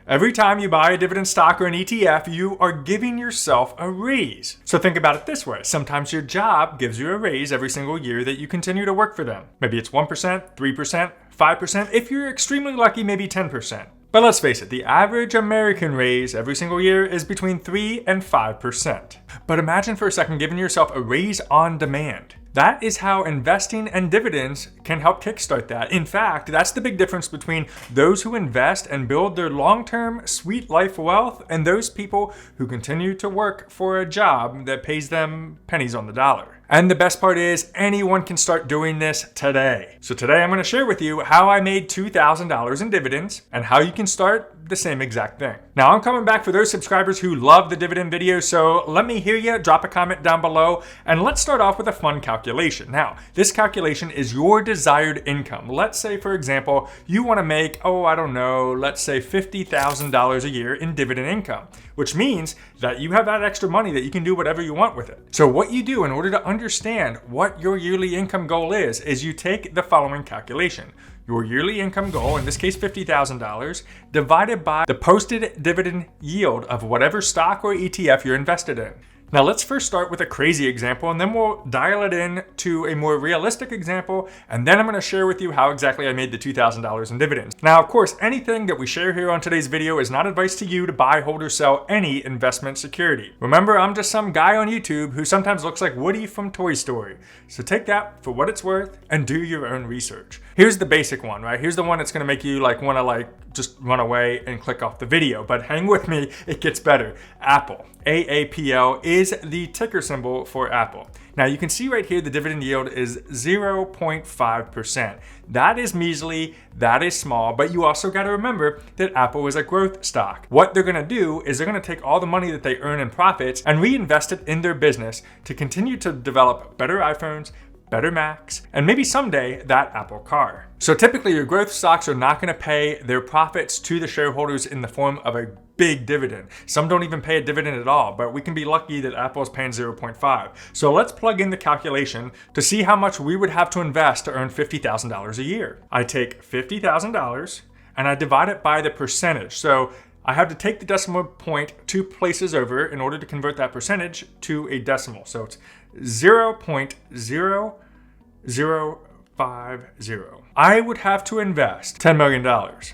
Every time you buy a dividend stock or an ETF, you are giving yourself a raise. So think about it this way. Sometimes your job gives you a raise every single year that you continue to work for them. Maybe it's 1%, 3%, 5%. If you're extremely lucky, maybe 10%. But let's face it, the average American raise every single year is between 3 and 5%. But imagine for a second giving yourself a raise on demand. That is how investing and dividends can help kickstart that. In fact, that's the big difference between those who invest and build their long-term sweet life wealth and those people who continue to work for a job that pays them pennies on the dollar. And the best part is anyone can start doing this today. So today I'm going to share with you how I made $2,000 in dividends and how you can start the same exact thing. Now I'm coming back for those subscribers who love the dividend videos, so let me hear you. Drop a comment down below and let's start off with a fun calculation. Now, this calculation is your desired income. Let's say, for example, you want to make, let's say $50,000 a year in dividend income, which means that you have that extra money that you can do whatever you want with it. So what you do in order to understand what your yearly income goal is you take the following calculation. Your yearly income goal, in this case $50,000, divided by the posted dividend yield of whatever stock or ETF you're invested in. Now let's first start with a crazy example and then we'll dial it in to a more realistic example, and then I'm going to share with you how exactly I made the $2,000 in dividends. Now of course, anything that we share here on today's video is not advice to you to buy, hold, or sell any investment security. Remember, I'm just some guy on YouTube who sometimes looks like Woody from Toy Story. So take that for what it's worth and do your own research. Here's the basic one, right? Here's the one that's going to make you want to just run away and click off the video, but hang with me, it gets better. Apple. AAPL is the ticker symbol for Apple. Now you can see right here the dividend yield is 0.5%. That is measly, that is small, but you also got to remember that Apple is a growth stock. What they're going to do is they're going to take all the money that they earn in profits and reinvest it in their business to continue to develop better iPhones, better Macs, and maybe someday that Apple car. So typically your growth stocks are not going to pay their profits to the shareholders in the form of a big dividend. Some don't even pay a dividend at all, but we can be lucky that Apple is paying 0.5. So let's plug in the calculation to see how much we would have to invest to earn $50,000 a year. I take $50,000 and I divide it by the percentage. So I have to take the decimal point 2 places over in order to convert that percentage to a decimal. So it's 0.0050. I would have to invest $10 million.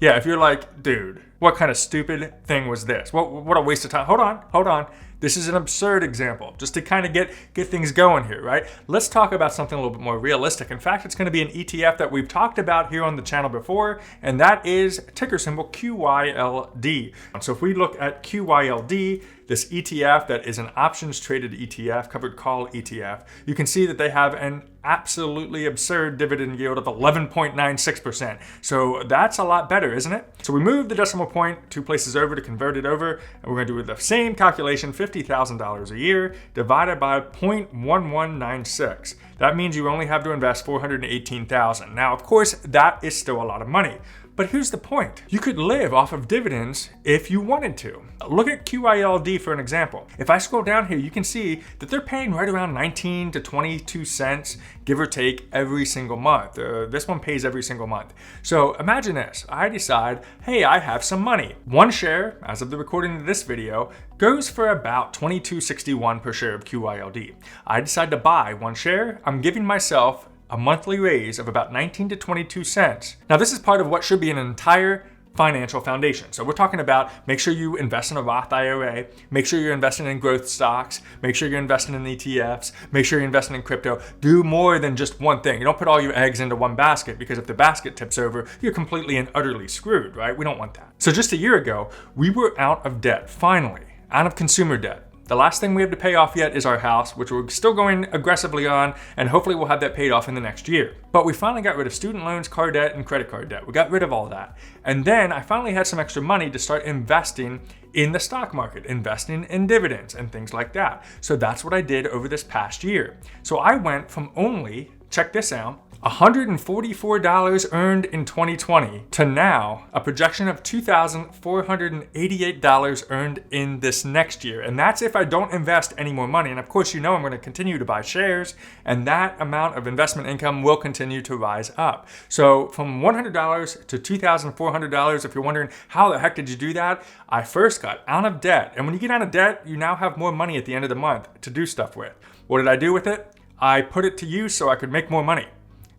Yeah, if you're like, dude, what kind of stupid thing was this? What a waste of time. Hold on. This is an absurd example, just to kind of get things going here, right? Let's talk about something a little bit more realistic. In fact, it's going to be an ETF that we've talked about here on the channel before, and that is ticker symbol QYLD. So if we look at QYLD, this ETF that is an options traded ETF, covered call ETF, you can see that they have an absolutely absurd dividend yield of 11.96%. So that's a lot better, isn't it? So we move the decimal point 2 places over to convert it over, and we're going to do the same calculation, $50,000 a year divided by 0.1196. That means you only have to invest $418,000. Now, of course, that is still a lot of money. But here's the point. You could live off of dividends if you wanted to. Look at QYLD for an example. If I scroll down here, you can see that they're paying right around 19 to 22 cents, give or take, every single month. This one pays every single month. So imagine this. I decide, hey, I have some money. One share, as of the recording of this video, goes for about $22.61 per share of QYLD. I decide to buy one share. I'm giving myself a monthly raise of about 19 to 22 cents. Now this is part of what should be an entire financial foundation. So we're talking about make sure you invest in a Roth IRA, make sure you're investing in growth stocks, make sure you're investing in ETFs, make sure you're investing in crypto. Do more than just one thing. You don't put all your eggs into one basket, because if the basket tips over, you're completely and utterly screwed, right? We don't want that. So just a year ago, we were out of debt, finally, out of consumer debt. The last thing we have to pay off yet is our house, which we're still going aggressively on, and hopefully we'll have that paid off in the next year. But we finally got rid of student loans, car debt, and credit card debt. We got rid of all that. And then I finally had some extra money to start investing in the stock market, investing in dividends and things like that. So that's what I did over this past year. So I went from only, check this out, $144 earned in 2020 to now a projection of $2,488 earned in this next year. And that's if I don't invest any more money. And of course, you know I'm going to continue to buy shares, and that amount of investment income will continue to rise up. So from $100 to $2,400, if you're wondering how the heck did you do that, I first got out of debt. And when you get out of debt, you now have more money at the end of the month to do stuff with. What did I do with it? I put it to use so I could make more money.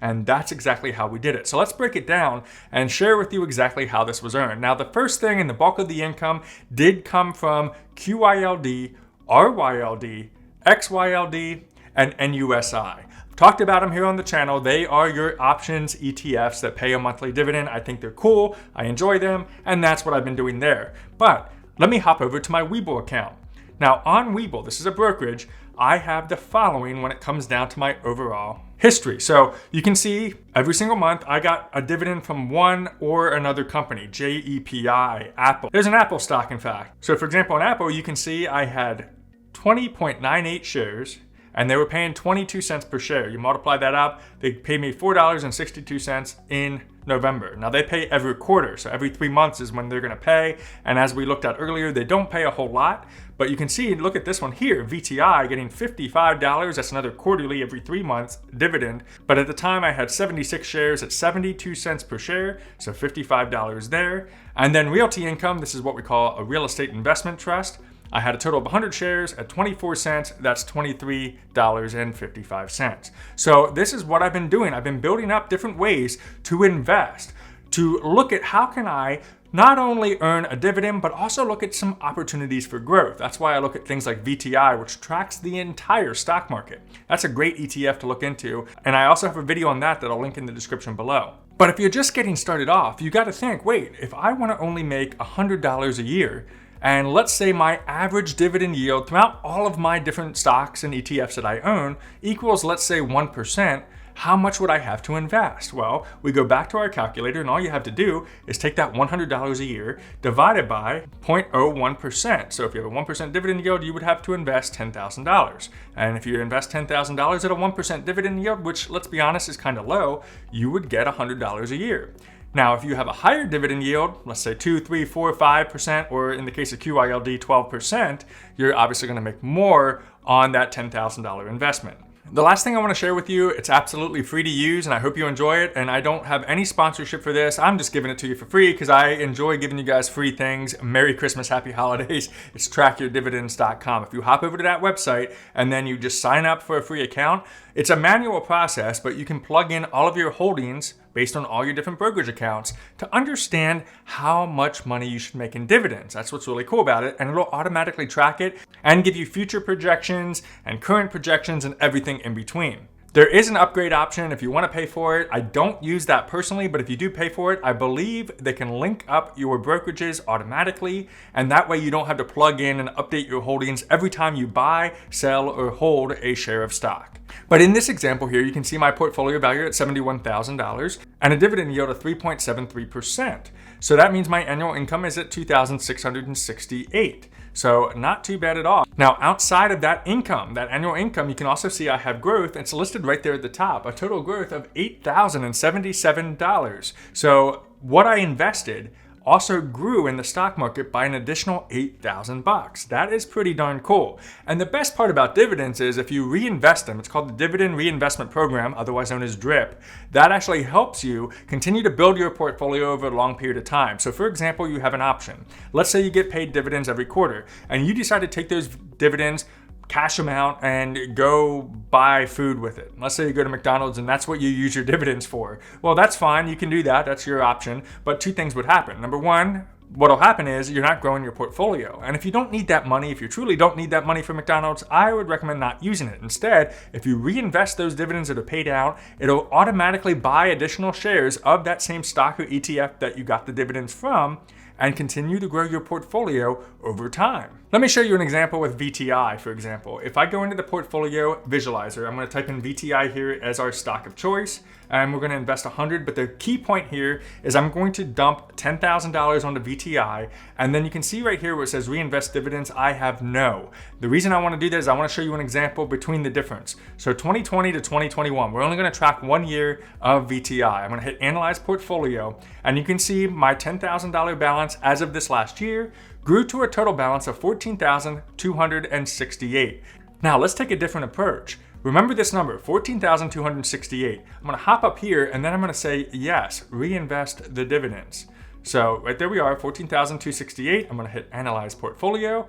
And that's exactly how we did it. So let's break it down and share with you exactly how this was earned. Now, the first thing and the bulk of the income did come from QYLD, RYLD, XYLD, and NUSI. I've talked about them here on the channel. They are your options ETFs that pay a monthly dividend. I think they're cool. I enjoy them. And that's what I've been doing there. But let me hop over to my Webull account. Now, on Webull, this is a brokerage, I have the following when it comes down to my overall history. So you can see every single month I got a dividend from one or another company, JEPI, Apple. There's an Apple stock, in fact. So for example, on Apple, you can see I had 20.98 shares, and they were paying 22 cents per share. You multiply that up, they paid me $4.62 in November. Now they pay every quarter, so every 3 months is when they're gonna pay. And as we looked at earlier, they don't pay a whole lot, but you can see, look at this one here, VTI getting $55. That's another quarterly every 3 months dividend. But at the time I had 76 shares at 72 cents per share, so $55 there. And then Realty Income, this is what we call a real estate investment trust. I had a total of 100 shares at 24 cents. That's $23.55. So this is what I've been doing. I've been building up different ways to invest, to look at how can I not only earn a dividend, but also look at some opportunities for growth. That's why I look at things like VTI, which tracks the entire stock market. That's a great ETF to look into. And I also have a video on that I'll link in the description below. But if you're just getting started off, you got to think, wait, if I want to only make $100 a year, and let's say my average dividend yield throughout all of my different stocks and ETFs that I own equals, let's say 1%, how much would I have to invest? Well, we go back to our calculator, and all you have to do is take that $100 a year divided by 0.01%. So if you have a 1% dividend yield, you would have to invest $10,000. And if you invest $10,000 at a 1% dividend yield, which let's be honest is kind of low, you would get $100 a year. Now, if you have a higher dividend yield, let's say 2, 3, 4, 5%, or in the case of QYLD, 12%, you're obviously going to make more on that $10,000 investment. The last thing I want to share with you, it's absolutely free to use, and I hope you enjoy it. And I don't have any sponsorship for this. I'm just giving it to you for free because I enjoy giving you guys free things. Merry Christmas, Happy Holidays. It's trackyourdividends.com. If you hop over to that website and then you just sign up for a free account, it's a manual process, but you can plug in all of your holdings based on all your different brokerage accounts to understand how much money you should make in dividends. That's what's really cool about it, and it'll automatically track it and give you future projections and current projections and everything in between. There is an upgrade option if you want to pay for it. I don't use that personally, but if you do pay for it, I believe they can link up your brokerages automatically, and that way you don't have to plug in and update your holdings every time you buy, sell, or hold a share of stock. But in this example here, you can see my portfolio value at $71,000 and a dividend yield of 3.73%. So that means my annual income is at $2,668. So not too bad at all. Now, outside of that income, that annual income, you can also see I have growth. It's listed right there at the top, a total growth of $8,077. So what I invested also grew in the stock market by an additional $8,000. That is pretty darn cool. And the best part about dividends is if you reinvest them, it's called the Dividend Reinvestment Program, otherwise known as DRIP, that actually helps you continue to build your portfolio over a long period of time. So for example, you have an option. Let's say you get paid dividends every quarter and you decide to take those dividends, cash them out, and go buy food with it. Let's say you go to McDonald's and that's what you use your dividends for. Well, that's fine. You can do that. That's your option. But two things would happen. Number one, what'll happen is you're not growing your portfolio. And if you don't need that money, if you truly don't need that money for McDonald's, I would recommend not using it. Instead, if you reinvest those dividends that are paid out, it'll automatically buy additional shares of that same stock or ETF that you got the dividends from and continue to grow your portfolio over time. Let me show you an example with VTI, for example. If I go into the portfolio visualizer, I'm going to type in VTI here as our stock of choice, and we're going to invest 100. But the key point here is I'm going to dump $10,000 onto VTI, and then you can see right here where it says reinvest dividends, I have no. The reason I want to do this is I want to show you an example between the difference. So 2020 to 2021, we're only going to track 1 year of VTI. I'm going to hit analyze portfolio, and you can see my $10,000 balance as of this last year grew to a total balance of $14,268. Now let's take a different approach. Remember this number, $14,268. I'm gonna hop up here and then I'm gonna say, yes, reinvest the dividends. So right there we are, $14,268. I'm gonna hit analyze portfolio.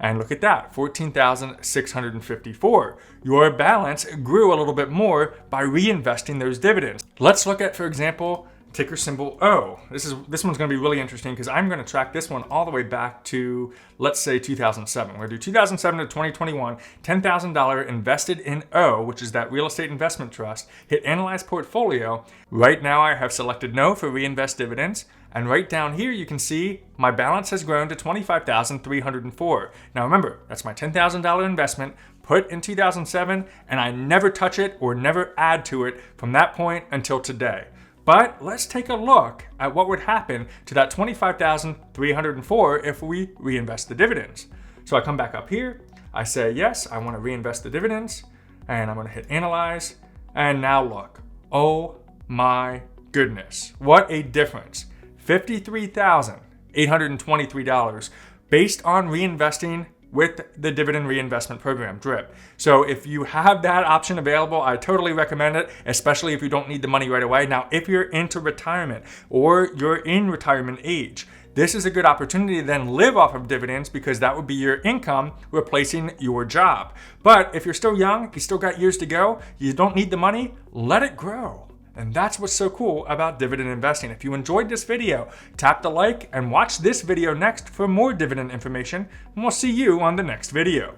And look at that, $14,654. Your balance grew a little bit more by reinvesting those dividends. Let's look at, for example, ticker symbol O. This one's going to be really interesting because I'm going to track this one all the way back to, let's say, 2007. We're going to do 2007 to 2021, $10,000 invested in O, which is that real estate investment trust. Hit analyze portfolio. Right now I have selected no for reinvest dividends. And right down here you can see my balance has grown to $25,304. Now remember, that's my $10,000 investment put in 2007, and I never touch it or never add to it from that point until today. But let's take a look at what would happen to that $25,304 if we reinvest the dividends. So I come back up here, I say, yes, I want to reinvest the dividends, and I'm going to hit analyze. And now look, oh my goodness, what a difference. $53,823 based on reinvesting with the Dividend Reinvestment Program, DRIP. So if you have that option available, I totally recommend it, especially if you don't need the money right away. Now, if you're into retirement or you're in retirement age, this is a good opportunity to then live off of dividends because that would be your income replacing your job. But if you're still young, you still got years to go, you don't need the money, let it grow. And that's what's so cool about dividend investing. If you enjoyed this video, tap the like and watch this video next for more dividend information, and we'll see you on the next video.